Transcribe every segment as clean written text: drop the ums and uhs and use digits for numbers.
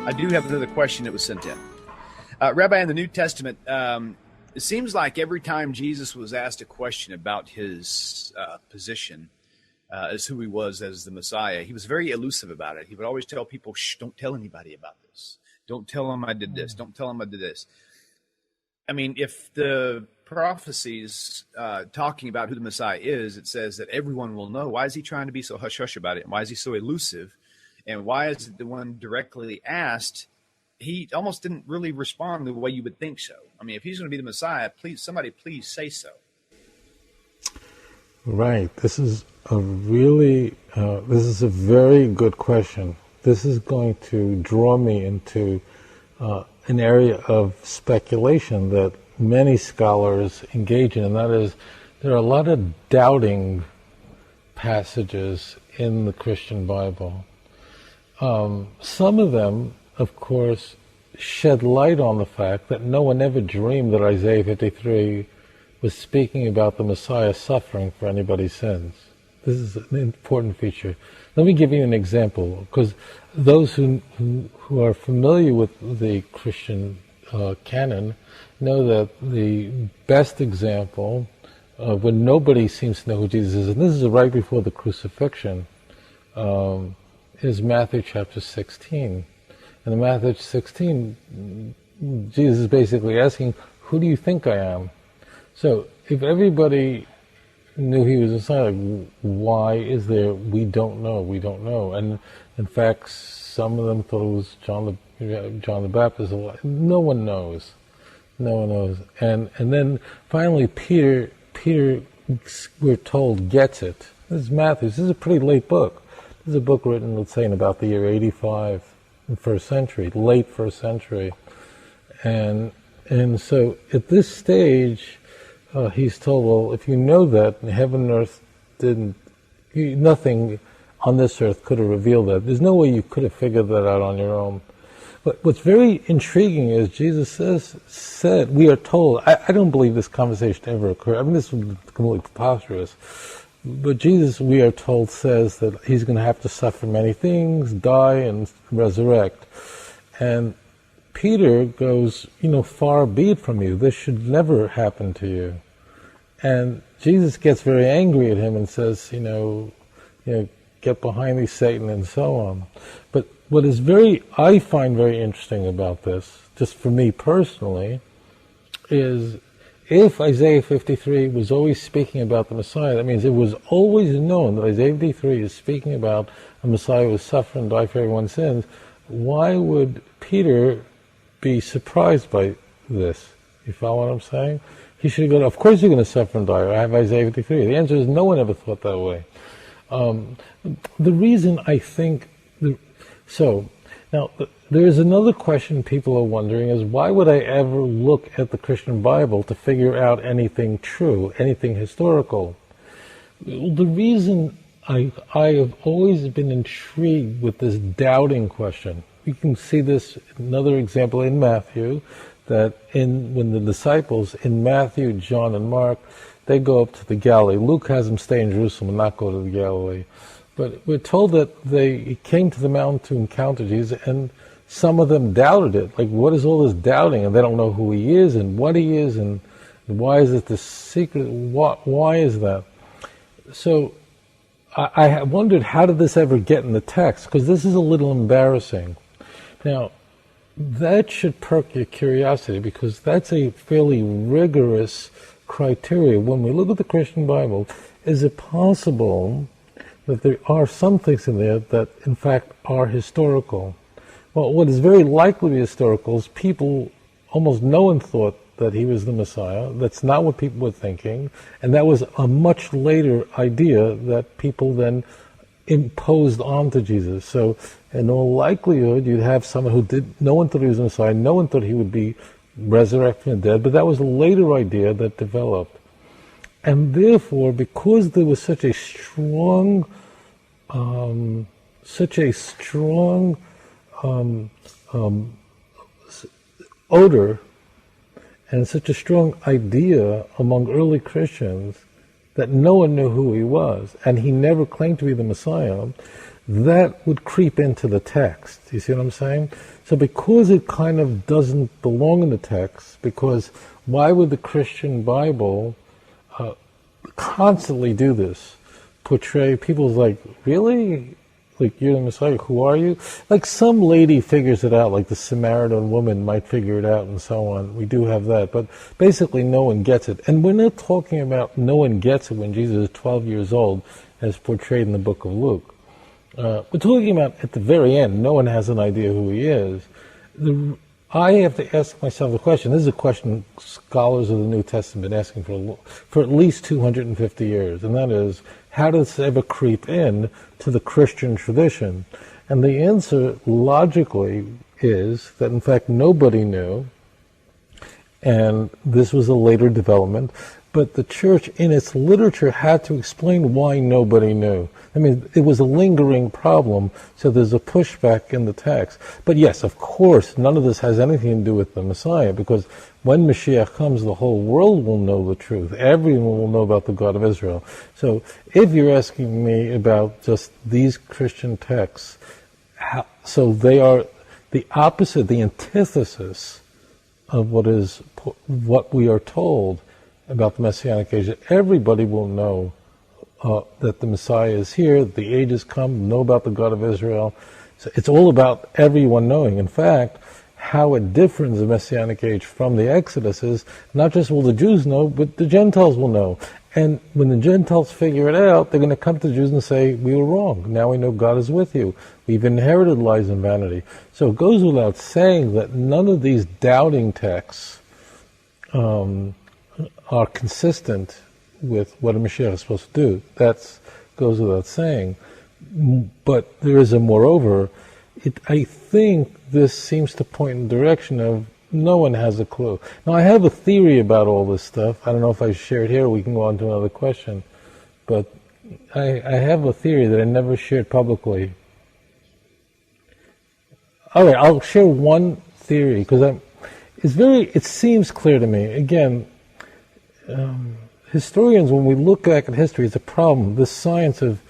I do have another question that was sent in. Rabbi, in the New Testament, it seems like every time Jesus was asked a question about his position as who he was as the Messiah, he was very elusive about it. He would always tell people, shh, don't tell anybody about this. Don't tell them I did this. Don't tell them I did this. I mean, if the prophecies talking about who the Messiah is, it says that everyone will know. Why is he trying to be so hush-hush about it? Why is he so elusive? And why is it the one directly asked, he almost didn't really respond the way you would think so? I mean, if he's going to be the Messiah, please, somebody please say so. Right. This is a very good question. This is going to draw me into an area of speculation that many scholars engage in, and that is, there are a lot of doubting passages in the Christian Bible. Some of them, of course, shed light on the fact that no one ever dreamed that Isaiah 53 was speaking about the Messiah suffering for anybody's sins. This is an important feature. Let me give you an example, because those who are familiar with the Christian canon know that the best example when nobody seems to know who Jesus is, and this is right before the crucifixion, is Matthew chapter 16. And in Matthew 16, Jesus is basically asking, who do you think I am? So if everybody knew he was Messiah, why is there, we don't know. And in fact, some of them thought it was John the Baptist. No one knows. And then finally Peter, we're told, gets it. This is Matthew. This is a pretty late book. This is a book written, let's say, in about the year 85 in first century, late first century. And so at this stage, he's told, well, if you know that, heaven and earth nothing on this earth could have revealed that. There's no way you could have figured that out on your own. But what's very intriguing is Jesus said, we are told, I don't believe this conversation ever occurred. I mean, this is completely preposterous. But Jesus, we are told, says that he's going to have to suffer many things, die, and resurrect. And Peter goes, far be it from you. This should never happen to you. And Jesus gets very angry at him and says, get behind me, Satan, and so on. But what is I find very interesting about this, just for me personally, is if Isaiah 53 was always speaking about the Messiah, that means it was always known that Isaiah 53 is speaking about a Messiah who would suffer and die for everyone's sins. Why would Peter be surprised by this? You follow what I'm saying? He should have gone, of course you're going to suffer and die. I have Isaiah 53. The answer is no one ever thought that way. The reason I think... Now, there is another question people are wondering is, why would I ever look at the Christian Bible to figure out anything true, anything historical? The reason I have always been intrigued with this doubting question. You can see this, another example in Matthew, that when the disciples in Matthew, John, and Mark, they go up to the Galilee. Luke has them stay in Jerusalem and not go to the Galilee. But we're told that they came to the mountain to encounter Jesus, and some of them doubted it. Like, what is all this doubting? And they don't know who he is and what he is, and why is it the secret? Why is that? So I wondered, how did this ever get in the text? Because this is a little embarrassing. Now, that should perk your curiosity, because that's a fairly rigorous criteria. When we look at the Christian Bible, is it possible that there are some things in there that, in fact, are historical? Well, what is very likely to be historical is almost no one thought that he was the Messiah. That's not what people were thinking. And that was a much later idea that people then imposed onto Jesus. So, in all likelihood, you'd have someone no one thought he was the Messiah, no one thought he would be resurrected from the dead, but that was a later idea that developed. And therefore, because there was such a strong odor and such a strong idea among early Christians that no one knew who he was, and he never claimed to be the Messiah, that would creep into the text. You see what I'm saying? So because it kind of doesn't belong in the text, because why would the Christian Bible constantly do this? Portray people's like, really? Like, you're the Messiah, who are you? Like some lady figures it out, like the Samaritan woman might figure it out and so on. We do have that, but basically no one gets it. And we're not talking about no one gets it when Jesus is 12 years old, as portrayed in the book of Luke. We're talking about at the very end, no one has an idea who he is. I have to ask myself a question. This is a question scholars of the New Testament have been asking for at least 250 years, and that is, how does this ever creep in to the Christian tradition? And the answer, logically, is that, in fact, nobody knew, and this was a later development, but the church, in its literature, had to explain why nobody knew. I mean, it was a lingering problem, so there's a pushback in the text. But yes, of course, none of this has anything to do with the Messiah, because when Mashiach comes, the whole world will know the truth. Everyone will know about the God of Israel. So if you're asking me about just these Christian texts, so they are the opposite, the antithesis of what we are told about the Messianic age. Everybody will know that the Messiah is here, the age has come, know about the God of Israel. So it's all about everyone knowing. In fact, how it differs, the Messianic age, from the Exodus is not just will the Jews know, but the Gentiles will know. And when the Gentiles figure it out, they're going to come to the Jews and say, we were wrong. Now we know God is with you. We've inherited lies and vanity. So it goes without saying that none of these doubting texts are consistent with what a Mashiach is supposed to do. That goes without saying. But there is a moreover. I think this seems to point in the direction of no one has a clue. Now, I have a theory about all this stuff. I don't know if I share it here, or we can go on to another question. But I have a theory that I never shared publicly. All right, I'll share one theory, because it seems clear to me. Again, historians, when we look back at history, it's a problem. The science of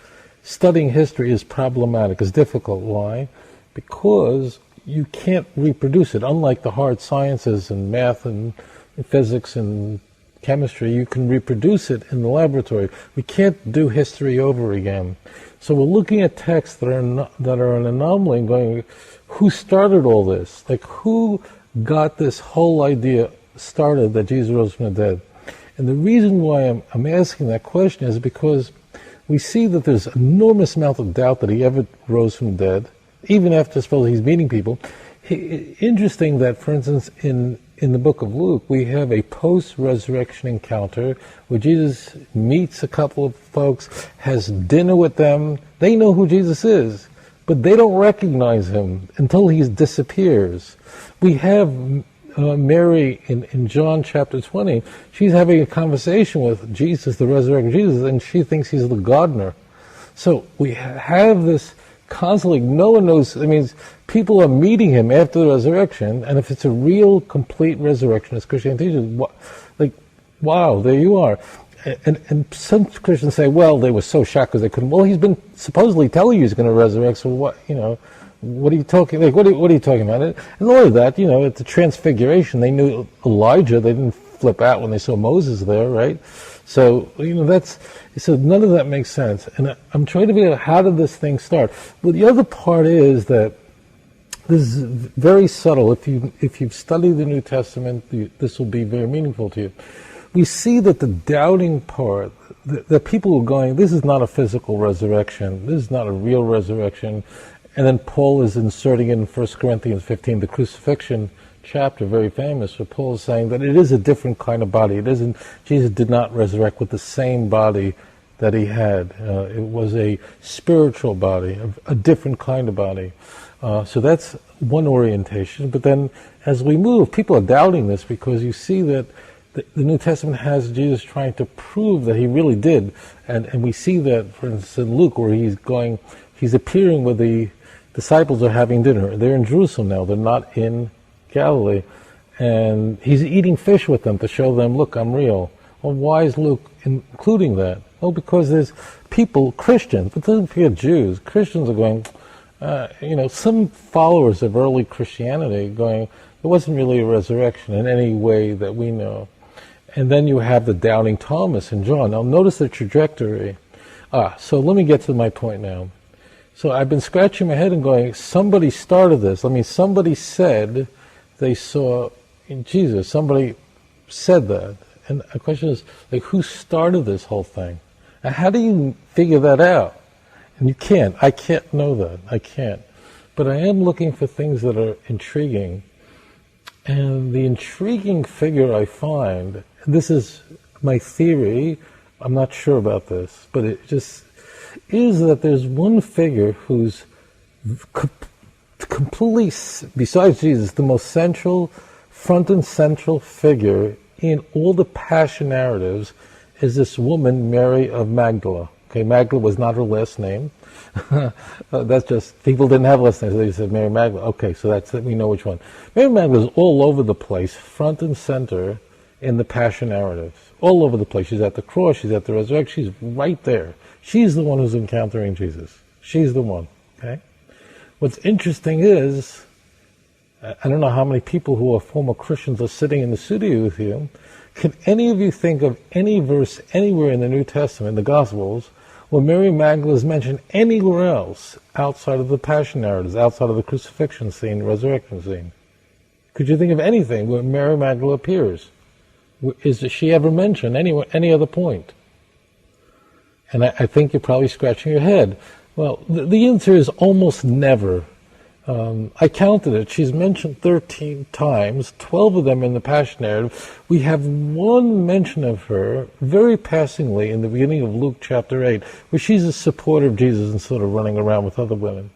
studying history is problematic, is difficult. Why? Because you can't reproduce it. Unlike the hard sciences and math and physics and chemistry, you can reproduce it in the laboratory. We can't do history over again. So we're looking at texts that are an anomaly and going, who started all this? Like, who got this whole idea started that Jesus rose from the dead? And the reason why I'm asking that question is because we see that there's an enormous amount of doubt that he ever rose from the dead, even after, suppose, he's meeting people. Interesting that, for instance, in the book of Luke, we have a post-resurrection encounter where Jesus meets a couple of folks, has dinner with them. They know who Jesus is, but they don't recognize him until he disappears. We have Mary in John chapter 20. She's having a conversation with Jesus, the resurrected Jesus, and she thinks he's the gardener. So we have this constantly, no one knows. I mean, people are meeting him after the resurrection, and if it's a real, complete resurrection, as Christianity teaches, like, wow, there you are. And some Christians say, well, they were so shocked because they couldn't. Well, he's been supposedly telling you he's going to resurrect, so what, what are you talking, like, what are you talking about? And all of that, at the transfiguration, they knew Elijah, they didn't flip out when they saw Moses there, right? So, so none of that makes sense. And I'm trying to figure out, how did this thing start? Well, the other part is that this is very subtle. If you've studied the New Testament, this will be very meaningful to you. We see that the doubting part, that people are going, this is not a physical resurrection, this is not a real resurrection. And then Paul is inserting in 1 Corinthians 15, the crucifixion chapter, very famous, where Paul is saying that it is a different kind of body. Jesus did not resurrect with the same body that he had. It was a spiritual body, a different kind of body. So that's one orientation. But then as we move, people are doubting this because you see that the New Testament has Jesus trying to prove that he really did. And we see that, for instance, in Luke, where he's appearing with the disciples are having dinner. They're in Jerusalem now. They're not in Galilee. And he's eating fish with them to show them, look, I'm real. Well, why is Luke including that? Well, because there's people, Christians, but doesn't forget Jews, Christians are going, some followers of early Christianity going, there wasn't really a resurrection in any way that we know. And then you have the doubting Thomas and John. Now notice the trajectory. So let me get to my point now. So I've been scratching my head and going, somebody started this. I mean, somebody said they saw in Jesus. Somebody said that. And the question is, like, who started this whole thing? And how do you figure that out? And you can't. I can't know that. I can't. But I am looking for things that are intriguing. And the intriguing figure I find, and this is my theory, I'm not sure about this, but it just is that there's one figure who's completely, besides Jesus, the most central, front and central figure in all the Passion narratives is this woman, Mary of Magdala. Okay, Magdala was not her last name. That's just, people didn't have last names, so they said Mary Magdalene. Okay, so that's it, we know which one. Mary Magdalene is all over the place, front and center in the Passion narratives. All over the place. She's at the cross, she's at the resurrection, she's right there. She's the one who's encountering Jesus. She's the one, okay? What's interesting is, I don't know how many people who are former Christians are sitting in the studio with you. Can any of you think of any verse anywhere in the New Testament, the Gospels, where Mary Magdalene is mentioned anywhere else outside of the Passion narratives, outside of the crucifixion scene, resurrection scene? Could you think of anything where Mary Magdalene appears? Is she ever mentioned anywhere, any other point? And I think you're probably scratching your head. Well, the answer is almost never. I counted it. She's mentioned 13 times, 12 of them in the Passion narrative. We have one mention of her, very passingly, in the beginning of Luke chapter 8, where she's a supporter of Jesus and sort of running around with other women.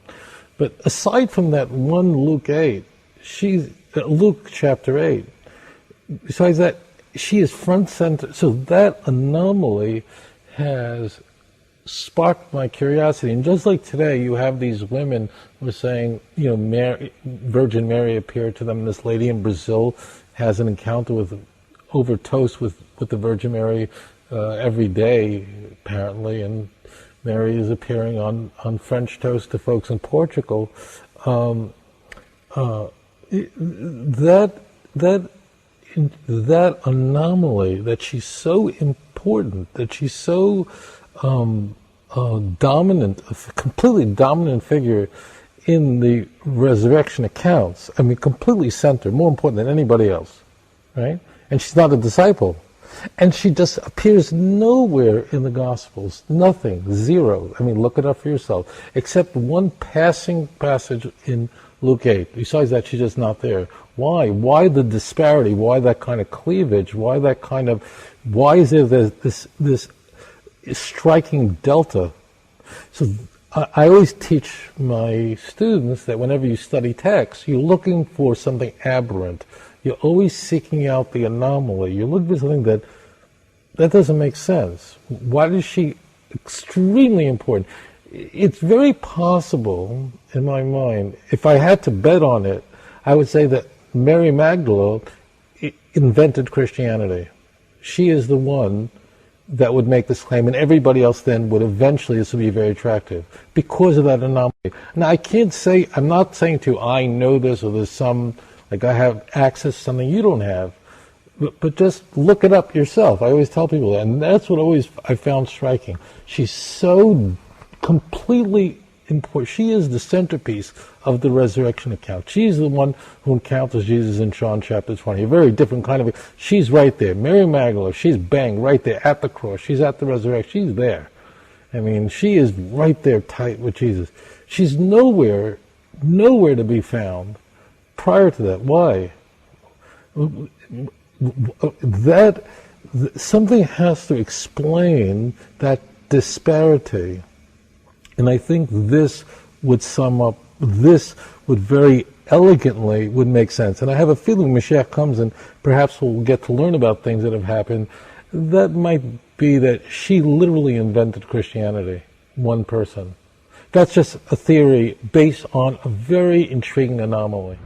But aside from that one Luke chapter 8, besides that, she is front center. So that anomaly has sparked my curiosity. And just like today, you have these women who are saying, Virgin Mary appeared to them, and this lady in Brazil has an encounter over toast with the Virgin Mary every day, apparently, and Mary is appearing on French toast to folks in Portugal. That anomaly, that she's so important, that she's so dominant, a completely dominant figure in the resurrection accounts. I mean, completely centered, more important than anybody else, right? And she's not a disciple. And she just appears nowhere in the Gospels. Nothing, zero. I mean, look it up for yourself. Except one passing passage in Luke 8. Besides that, she's just not there. Why? Why the disparity? Why that kind of cleavage? Why is there this striking delta? So I always teach my students that whenever you study text, you're looking for something aberrant. You're always seeking out the anomaly. You're looking for something that doesn't make sense. Why is she extremely important? It's very possible, in my mind, if I had to bet on it, I would say that Mary Magdalene invented Christianity. She is the one that would make this claim, and everybody else then would eventually, this would be very attractive because of that anomaly. Now, I'm not saying to you, I know this, or there's some, like I have access to something you don't have, but just look it up yourself. I always tell people that, and that's what I found striking. She's so completely important. She is the centerpiece of the resurrection account. She's the one who encounters Jesus in John chapter 20. A very different kind of. She's right there. Mary Magdalene, she's bang right there at the cross. She's at the resurrection. She's there. I mean, she is right there tight with Jesus. She's nowhere to be found prior to that. Why? Something has to explain that disparity. And I think this would sum up, this would very elegantly would make sense. And I have a feeling Mashiach comes and perhaps we'll get to learn about things that have happened. That might be that she literally invented Christianity, one person. That's just a theory based on a very intriguing anomaly.